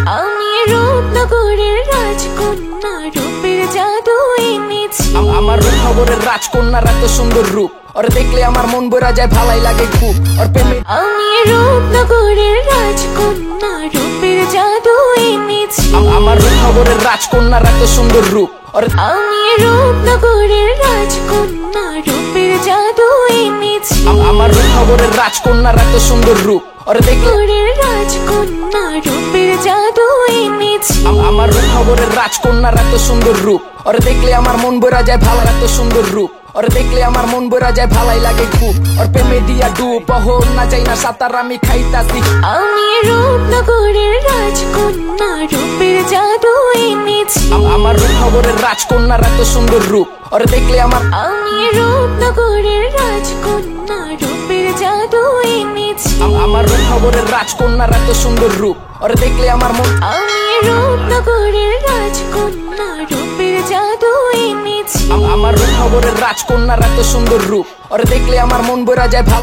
আমি রূপনগরের রাজকন্যা, রূপের জাদু এনেছি। আমার রূপনগরের রাজকন্যার এত সুন্দর রূপ, ওর দেখলে আমার মন ভরা যায়, ভালাই লাগে খুব ওর প্রেমে। আমি রূপনগরের রাজকন্যা, রূপের জাদু এনেছি। আমার রূপনগরের রাজকন্যার এত সুন্দর রূপ, ওর আমি রূপনগরের রাজকন্যা, রূপের জাদু এনেছি। আমার রূপনগরের রাজকন্যার এত সুন্দর রূপ, ওর দেখলে রাজকন্যা, রূপের জাদু এনেছি। আমার রূপনগরের রাজকন্যার এত সুন্দর রূপ, ওর দেখলে আমার মন ভরা যায়, ভালো এত সুন্দর রূপ, ওর দেখলে আমার মন ভরা যায়, ভালাই লাগে খুব ওর প্রেমে দিয়া ডুব। ওহর না যাই না সাঁতার আমি খাইতাছি। আমি রূপনগরের রাজকন্যা, রূপের জাদু এনেছি। আমার রূপনগরের রাজকন্যার এত সুন্দর রূপ, ওর দেখলে আমার আমি রূপনগরের রাজকন্যা, রূপের জাদু এনেছি। আমার রূপনগরের রাজকন্যার এত সুন্দর রূপ, ওর দেখলে আমার মন আমি রূপনগরের রাজকন্যা, রূপের জাদু এনেছি। আমার রূপনগরের রাজকন্যার এত সুন্দর রূপ, ওর দেখলে আমার মন ভরা যায়, ভালো।